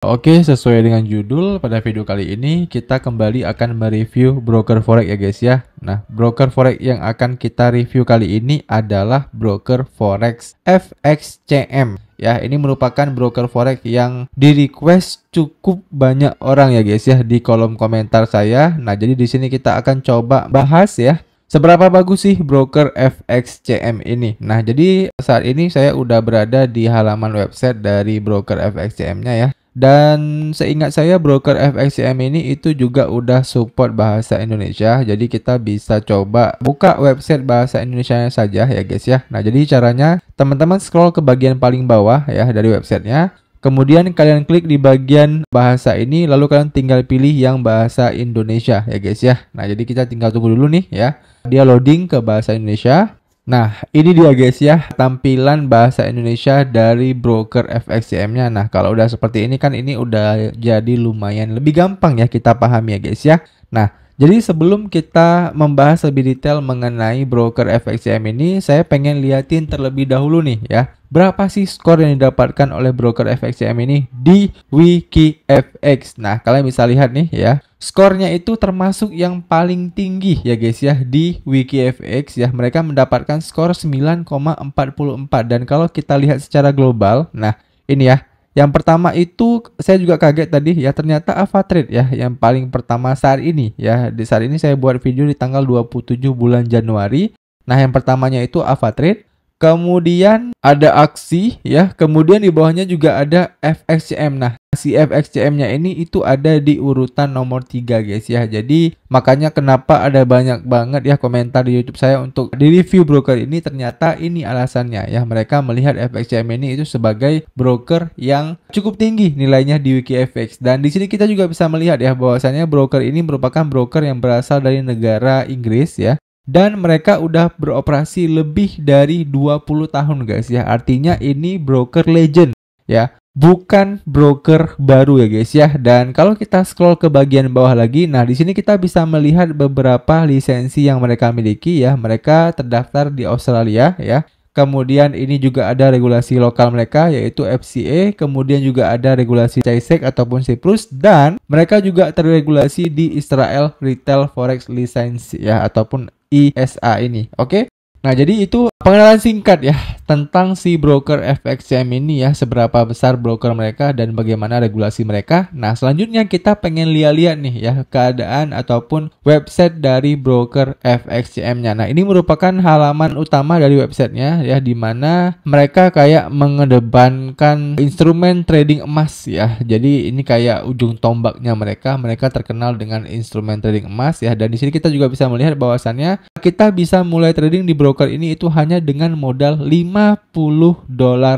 Oke, sesuai dengan judul, pada video kali ini kita kembali akan mereview broker forex ya guys ya. Nah, broker forex yang akan kita review kali ini adalah broker forex FXCM. Ya, ini merupakan broker forex yang di request cukup banyak orang ya guys ya di kolom komentar saya. Nah, jadi di sini kita akan coba bahas ya, seberapa bagus sih broker FXCM ini? Nah, jadi saat ini saya udah berada di halaman website dari broker FXCM-nya ya. Dan seingat saya broker FXCM ini itu juga udah support bahasa Indonesia. Jadi kita bisa coba buka website bahasa Indonesia saja ya guys ya. Nah, jadi caranya teman-teman scroll ke bagian paling bawah ya dari websitenya. Kemudian kalian klik di bagian bahasa ini, lalu kalian tinggal pilih yang bahasa Indonesia ya guys ya. Nah, jadi kita tinggal tunggu dulu nih ya, dia loading ke bahasa Indonesia. Nah, ini dia guys ya, tampilan bahasa Indonesia dari broker FXCM-nya. Nah, kalau udah seperti ini kan ini udah jadi lumayan lebih gampang ya kita pahami ya guys ya. Nah, jadi sebelum kita membahas lebih detail mengenai broker FXCM ini, saya pengen liatin terlebih dahulu nih ya, berapa sih skor yang didapatkan oleh broker FXCM ini di WikiFX. Nah, kalian bisa lihat nih ya, skornya itu termasuk yang paling tinggi ya guys ya di WikiFX ya. Mereka mendapatkan skor 9,44, dan kalau kita lihat secara global, nah ini ya, yang pertama itu saya juga kaget tadi ya, ternyata Avatrade ya yang paling pertama saat ini ya. Di saat ini saya buat video di tanggal 27 bulan Januari. Nah, yang pertamanya itu Avatrade. Kemudian ada Aksi ya, kemudian di bawahnya juga ada FXCM. Nah, si FXCM-nya ini itu ada di urutan nomor 3 guys ya. Jadi makanya kenapa ada banyak banget ya komentar di YouTube saya untuk di review broker ini, ternyata ini alasannya ya. Mereka melihat FXCM ini itu sebagai broker yang cukup tinggi nilainya di WikiFX. Dan di sini kita juga bisa melihat ya bahwasanya broker ini merupakan broker yang berasal dari negara Inggris ya. Dan mereka udah beroperasi lebih dari 20 tahun guys ya. Artinya ini broker legend ya, bukan broker baru ya guys ya. Dan kalau kita scroll ke bagian bawah lagi, nah di sini kita bisa melihat beberapa lisensi yang mereka miliki ya. Mereka terdaftar di Australia ya. Kemudian ini juga ada regulasi lokal mereka yaitu FCA, kemudian juga ada regulasi CAISEC ataupun Cyprus, dan mereka juga terregulasi di Israel Retail Forex License ya, ataupun ISA ini. Oke. Nah, jadi itu pengenalan singkat ya tentang si broker FXCM ini ya, seberapa besar broker mereka dan bagaimana regulasi mereka. Nah, selanjutnya kita pengen lihat-lihat nih ya keadaan ataupun website dari broker FXCM-nya. Nah, ini merupakan halaman utama dari websitenya ya, dimana mereka kayak mengedepankan instrumen trading emas ya. Jadi ini kayak ujung tombaknya mereka. Mereka terkenal dengan instrumen trading emas ya, dan di sini kita juga bisa melihat bahwasannya kita bisa mulai trading di broker ini itu hanya dengan modal $50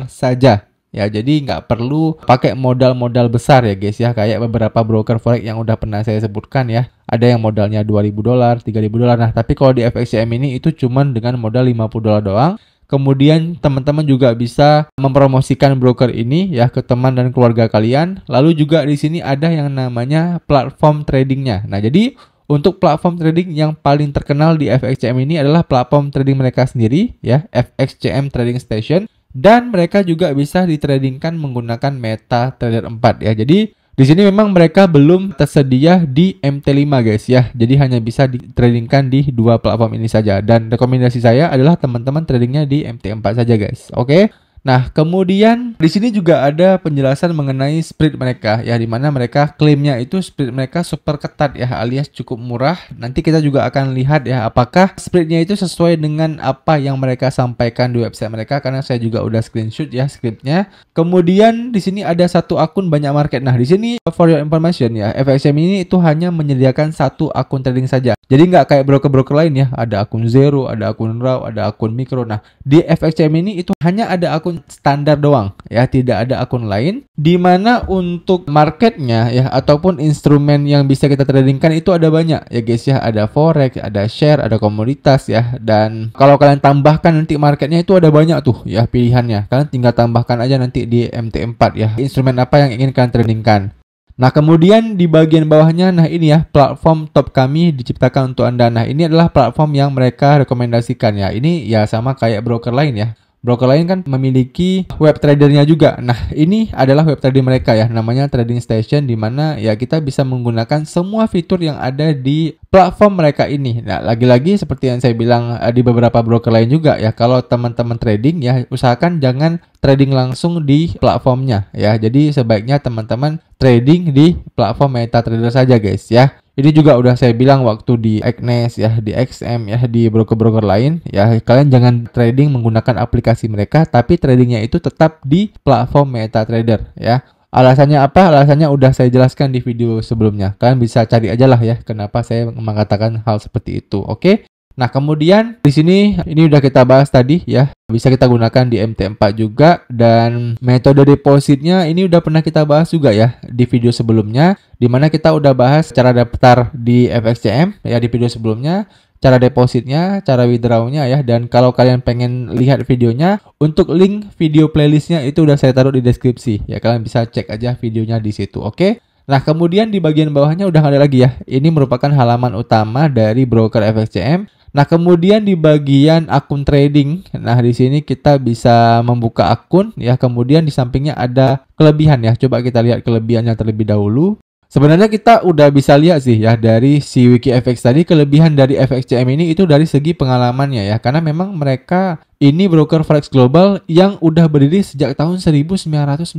saja ya. Jadi nggak perlu pakai modal-modal besar ya guys ya, kayak beberapa broker forex yang udah pernah saya sebutkan ya. Ada yang modalnya $2.000, $3.000. Nah, tapi kalau di FXCM ini itu cuman dengan modal $50 doang. Kemudian teman-teman juga bisa mempromosikan broker ini ya ke teman dan keluarga kalian. Lalu juga di sini ada yang namanya platform tradingnya. Nah, jadi untuk platform trading yang paling terkenal di FXCM ini adalah platform trading mereka sendiri ya, FXCM Trading Station, dan mereka juga bisa ditradingkan menggunakan MetaTrader 4 ya. Jadi di sini memang mereka belum tersedia di MT5 guys ya. Jadi hanya bisa ditradingkan di dua platform ini saja, dan rekomendasi saya adalah teman-teman tradingnya di MT4 saja guys. Oke. Nah, kemudian di sini juga ada penjelasan mengenai spread mereka ya, dimana mereka klaimnya itu spread mereka super ketat ya, alias cukup murah. Nanti kita juga akan lihat ya apakah spreadnya itu sesuai dengan apa yang mereka sampaikan di website mereka, karena saya juga udah screenshot ya scriptnya. Kemudian di sini ada satu akun banyak market. Nah, di sini for your information ya, FXCM ini itu hanya menyediakan satu akun trading saja. Jadi nggak kayak broker-broker lain ya, ada akun Zero, ada akun Raw, ada akun Mikro. Nah, di FXCM ini itu hanya ada akun standar doang ya, tidak ada akun lain, dimana untuk marketnya ya ataupun instrumen yang bisa kita tradingkan itu ada banyak ya guys ya. Ada forex, ada share, ada komoditas ya, dan kalau kalian tambahkan nanti marketnya itu ada banyak tuh ya pilihannya. Kalian tinggal tambahkan aja nanti di MT4 ya, instrumen apa yang ingin kalian tradingkan. Nah, kemudian di bagian bawahnya, nah ini ya, platform top kami diciptakan untuk Anda. Nah, ini adalah platform yang mereka rekomendasikan ya. Ini ya sama kayak broker lain ya. broker lain kan memiliki web tradernya juga. Nah, ini adalah web trading mereka ya, namanya Trading Station, di mana ya kita bisa menggunakan semua fitur yang ada di platform mereka ini. Nah, lagi-lagi seperti yang saya bilang di beberapa broker lain juga ya, kalau teman-teman trading ya usahakan jangan trading langsung di platformnya ya. Jadi sebaiknya teman-teman trading di platform MetaTrader saja guys ya. Ini juga udah saya bilang waktu di Agnes ya, di XM ya, di broker-broker lain ya, kalian jangan trading menggunakan aplikasi mereka, tapi tradingnya itu tetap di platform MetaTrader ya. Alasannya apa? Alasannya udah saya jelaskan di video sebelumnya. Kalian bisa cari aja lah ya kenapa saya mengatakan hal seperti itu. Oke? Nah, kemudian di sini ini udah kita bahas tadi ya. Bisa kita gunakan di MT4 juga, dan metode depositnya ini udah pernah kita bahas juga ya di video sebelumnya, di mana kita udah bahas cara daftar di FXCM ya di video sebelumnya, cara depositnya, cara withdrawnya ya. Dan kalau kalian pengen lihat videonya, untuk link video playlistnya itu udah saya taruh di deskripsi ya, kalian bisa cek aja videonya di situ. Oke? Nah, kemudian di bagian bawahnya udah nggak ada lagi ya. Ini merupakan halaman utama dari broker FXCM. Nah, kemudian di bagian akun trading, nah di sini kita bisa membuka akun ya. Kemudian di sampingnya ada kelebihan ya. Coba kita lihat kelebihannya terlebih dahulu. Sebenarnya kita udah bisa lihat sih ya dari si WikiFX tadi, kelebihan dari FXCM ini itu dari segi pengalamannya ya. Karena memang mereka ini broker forex global yang udah berdiri sejak tahun 1999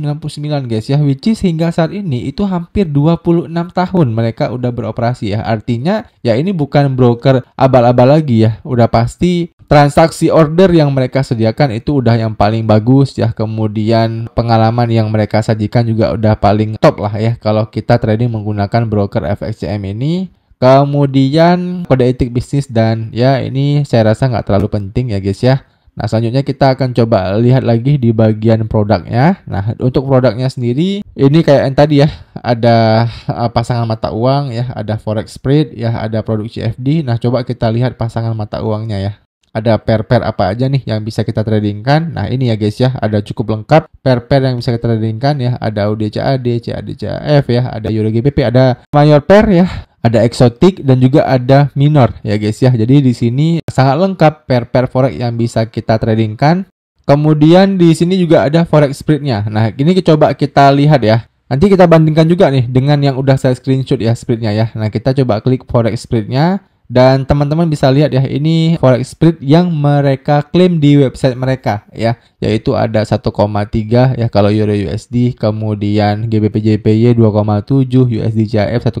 guys ya, which is hingga saat ini itu hampir 26 tahun mereka udah beroperasi ya. Artinya ya ini bukan broker abal-abal lagi ya. Udah pasti transaksi order yang mereka sediakan itu udah yang paling bagus ya. Kemudian pengalaman yang mereka sajikan juga udah paling top lah ya kalau kita trading menggunakan broker FXCM ini. Kemudian kode etik bisnis, dan ya ini saya rasa nggak terlalu penting ya guys ya. Nah, selanjutnya kita akan coba lihat lagi di bagian produknya. Nah, untuk produknya sendiri ini kayak yang tadi ya, ada pasangan mata uang ya, ada forex spread ya, ada produk CFD. Nah, coba kita lihat pasangan mata uangnya ya. Ada pair-pair apa aja nih yang bisa kita tradingkan. Nah, ini ya guys ya, ada cukup lengkap pair-pair yang bisa kita tradingkan ya. Ada AUD-CAD, CAD-CAF ya, ada Euro GBP, ada major pair ya, ada eksotik, dan juga ada minor ya guys ya. Jadi di sini sangat lengkap pair-pair forex yang bisa kita tradingkan. Kemudian di sini juga ada forex spread-nya. Nah, ini coba kita lihat ya. Nanti kita bandingkan juga nih dengan yang udah saya screenshot ya spread-nya ya. Nah, kita coba klik forex spread-nya. Dan teman-teman bisa lihat ya, ini forex spread yang mereka klaim di website mereka ya, yaitu ada 1,3 ya kalau Euro USD, kemudian GBP JPY 2,7, USD CHF 1,6.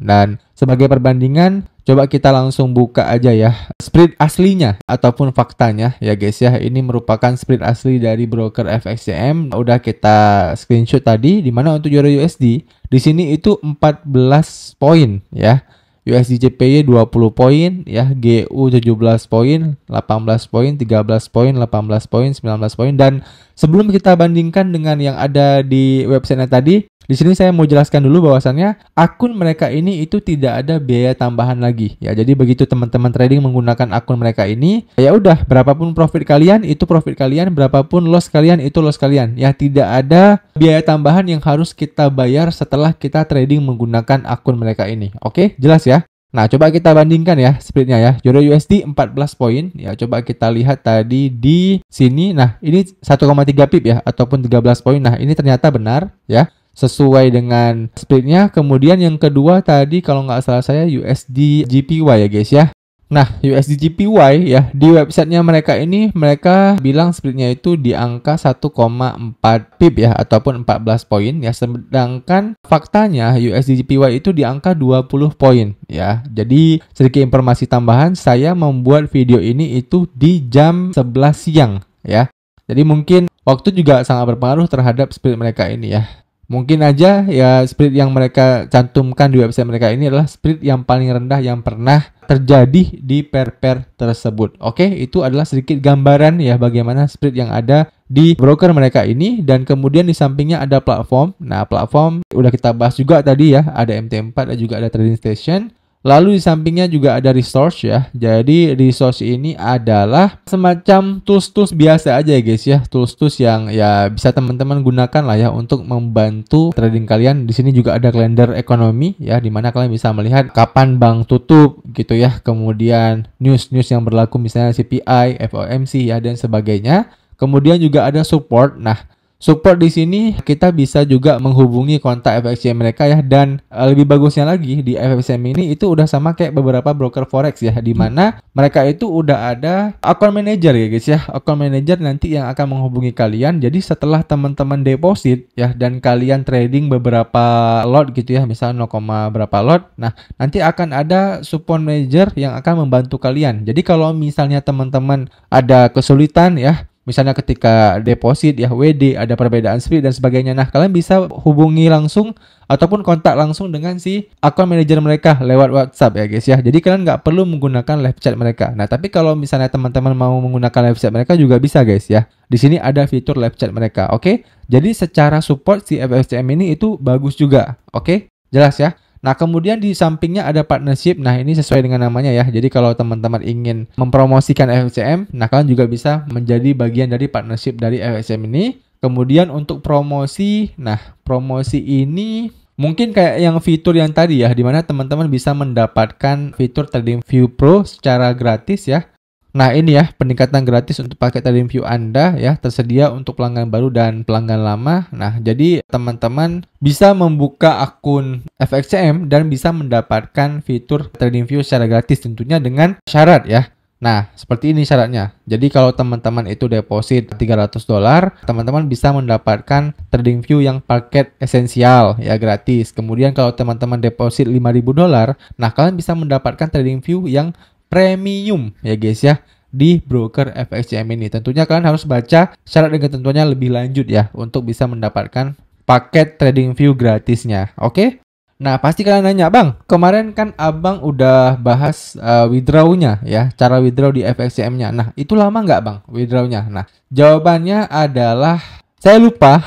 Dan sebagai perbandingan, coba kita langsung buka aja ya spread aslinya ataupun faktanya ya guys ya. Ini merupakan spread asli dari broker FXCM, udah kita screenshot tadi, dimana untuk Euro USD di sini itu 14 poin ya. USD JPY 20 poin ya, GU 17 poin, 18 poin, 13 poin, 18 poin, 19 poin. Dan sebelum kita bandingkan dengan yang ada di websitenya tadi, di sini saya mau jelaskan dulu bahwasannya akun mereka ini itu tidak ada biaya tambahan lagi ya. Jadi begitu teman-teman trading menggunakan akun mereka ini, ya udah berapapun profit kalian itu profit kalian, berapapun loss kalian itu loss kalian ya. Tidak ada biaya tambahan yang harus kita bayar setelah kita trading menggunakan akun mereka ini. Oke, jelas ya? Nah, coba kita bandingkan ya spreadnya ya. Euro USD 14 poin ya. Coba kita lihat tadi di sini. Nah, ini 1,3 pip ya, ataupun 13 poin. Nah, ini ternyata benar ya, sesuai dengan spreadnya. Kemudian yang kedua tadi kalau nggak salah saya USD JPY ya guys ya. Nah, USD JPY ya, di websitenya mereka ini mereka bilang spreadnya itu di angka 1,4 pip ya, ataupun 14 poin ya. Sedangkan faktanya USD JPY itu di angka 20 poin ya. Jadi sedikit informasi tambahan, saya membuat video ini itu di jam 11 siang ya. Jadi mungkin waktu juga sangat berpengaruh terhadap spread mereka ini ya. Mungkin aja ya spread yang mereka cantumkan di website mereka ini adalah spread yang paling rendah yang pernah terjadi di pair-pair tersebut. Oke, itu adalah sedikit gambaran ya bagaimana spread yang ada di broker mereka ini. Dan kemudian di sampingnya ada platform. Nah, platform udah kita bahas juga tadi ya, ada MT4 dan juga ada Trading Station. Lalu di sampingnya juga ada resource ya. Jadi resource ini adalah semacam tools-tools biasa aja ya guys ya. Tools-tools yang ya bisa teman-teman gunakan lah ya untuk membantu trading kalian. Di sini juga ada kalender ekonomi ya, dimana kalian bisa melihat kapan bank tutup gitu ya. Kemudian news-news yang berlaku misalnya CPI, FOMC ya dan sebagainya. Kemudian juga ada support. Nah, support di sini kita bisa juga menghubungi kontak FXCM mereka ya, dan lebih bagusnya lagi di FXCM ini itu udah sama kayak beberapa broker forex ya, di mana mereka itu udah ada account manager ya guys ya. Account manager nanti yang akan menghubungi kalian. Jadi setelah teman-teman deposit ya dan kalian trading beberapa lot gitu ya, misalnya 0, berapa lot. Nah, nanti akan ada support manager yang akan membantu kalian. Jadi kalau misalnya teman-teman ada kesulitan ya, misalnya ketika deposit ya, WD, ada perbedaan split dan sebagainya. Nah, kalian bisa hubungi langsung ataupun kontak langsung dengan si account manager mereka lewat WhatsApp ya guys ya. Jadi kalian nggak perlu menggunakan live chat mereka. Nah, tapi kalau misalnya teman-teman mau menggunakan live chat mereka juga bisa guys ya. Di sini ada fitur live chat mereka. Oke. Jadi secara support si FXCM ini itu bagus juga. Oke. Jelas ya. Nah, kemudian di sampingnya ada partnership. Nah, ini sesuai dengan namanya ya. Jadi kalau teman-teman ingin mempromosikan FXCM, nah kalian juga bisa menjadi bagian dari partnership dari FXCM ini. Kemudian untuk promosi, nah promosi ini mungkin kayak yang fitur yang tadi ya, dimana teman-teman bisa mendapatkan fitur TradingView Pro secara gratis ya. Nah, ini ya peningkatan gratis untuk paket TradingView Anda ya, tersedia untuk pelanggan baru dan pelanggan lama. Nah, jadi teman-teman bisa membuka akun FXCM dan bisa mendapatkan fitur TradingView secara gratis, tentunya dengan syarat ya. Nah, seperti ini syaratnya. Jadi kalau teman-teman itu deposit $300, teman-teman bisa mendapatkan TradingView yang paket esensial ya, gratis. Kemudian kalau teman-teman deposit $5.000, nah kalian bisa mendapatkan TradingView yang premium ya guys ya di broker FXCM ini. Tentunya kalian harus baca syarat dan ketentuannya lebih lanjut ya untuk bisa mendapatkan paket TradingView gratisnya. Oke? Nah, pasti kalian nanya, "Bang, kemarin kan Abang udah bahas withdrawnya ya, cara withdraw di FXCM-nya. Nah, itu lama nggak Bang withdrawnya?" Nah, jawabannya adalah saya lupa.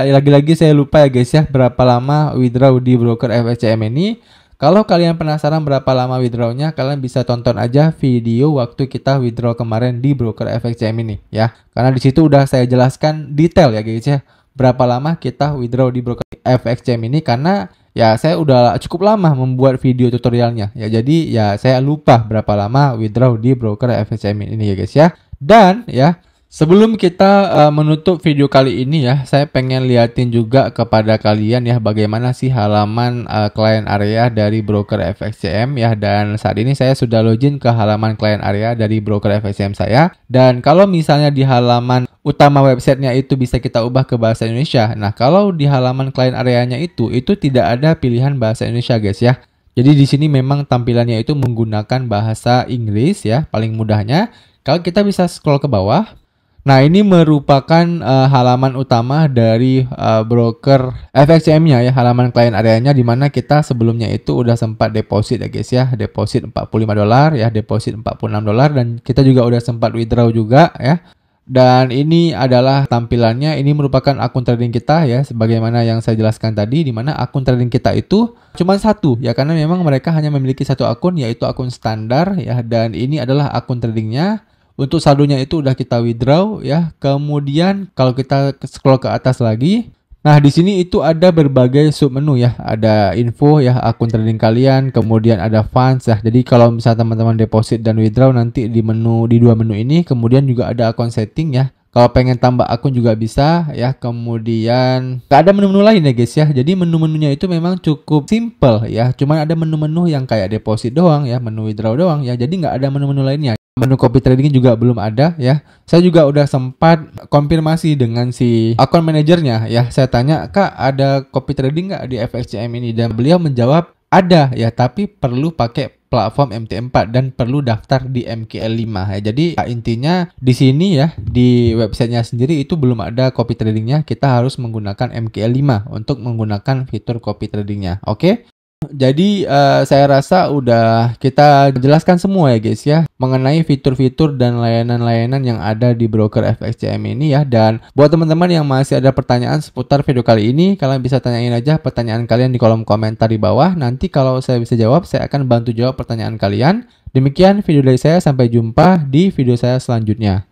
Lagi-lagi saya lupa ya guys ya berapa lama withdraw di broker FXCM ini. Kalau kalian penasaran berapa lama withdrawnya, kalian bisa tonton aja video waktu kita withdraw kemarin di broker FXCM ini ya. Karena di situ udah saya jelaskan detail ya guys ya, berapa lama kita withdraw di broker FXCM ini, karena ya saya udah cukup lama membuat video tutorialnya ya. Jadi ya saya lupa berapa lama withdraw di broker FXCM ini ya guys ya. Dan ya, sebelum kita menutup video kali ini ya, saya pengen liatin juga kepada kalian ya bagaimana sih halaman client area dari broker FXCM ya. Dan saat ini saya sudah login ke halaman client area dari broker FXCM saya. Dan kalau misalnya di halaman utama websitenya itu bisa kita ubah ke bahasa Indonesia. Nah, kalau di halaman client areanya itu tidak ada pilihan bahasa Indonesia guys ya. Jadi di sini memang tampilannya itu menggunakan bahasa Inggris ya, paling mudahnya. Kalau kita bisa scroll ke bawah. Nah, ini merupakan halaman utama dari broker FXCM-nya ya, halaman klien areanya, di mana kita sebelumnya itu udah sempat deposit ya guys ya, deposit $45 ya, deposit $46, dan kita juga udah sempat withdraw juga ya. Dan ini adalah tampilannya. Ini merupakan akun trading kita ya, sebagaimana yang saya jelaskan tadi, di mana akun trading kita itu cuma satu ya, karena memang mereka hanya memiliki satu akun, yaitu akun standar ya, dan ini adalah akun tradingnya. Untuk saldonya itu udah kita withdraw ya. Kemudian kalau kita scroll ke atas lagi, nah di sini itu ada berbagai submenu ya. Ada info ya, akun trading kalian, kemudian ada funds ya. Jadi kalau misalnya teman-teman deposit dan withdraw nanti di dua menu ini, kemudian juga ada akun setting ya. Kalau pengen tambah akun juga bisa ya. Kemudian gak ada menu-menu lain ya guys ya. Jadi menu-menunya itu memang cukup simple ya. Cuman ada menu-menu yang kayak deposit doang ya, menu withdraw doang ya. Jadi nggak ada menu-menu lainnya. Menu copy trading juga belum ada ya. Saya juga udah sempat konfirmasi dengan si account manajernya ya. Saya tanya, "Kak, ada copy trading nggak di FXCM ini?" Dan beliau menjawab, "Ada ya, tapi perlu pakai platform MT4 dan perlu daftar di MKL5 ya." Jadi intinya di sini ya, di websitenya sendiri itu belum ada copy tradingnya. Kita harus menggunakan MKL5 untuk menggunakan fitur copy tradingnya. Oke? Jadi saya rasa udah kita jelaskan semua ya guys ya, mengenai fitur-fitur dan layanan-layanan yang ada di broker FXCM ini ya. Dan buat teman-teman yang masih ada pertanyaan seputar video kali ini, kalian bisa tanyain aja pertanyaan kalian di kolom komentar di bawah. Nanti kalau saya bisa jawab, saya akan bantu jawab pertanyaan kalian. Demikian video dari saya, sampai jumpa di video saya selanjutnya.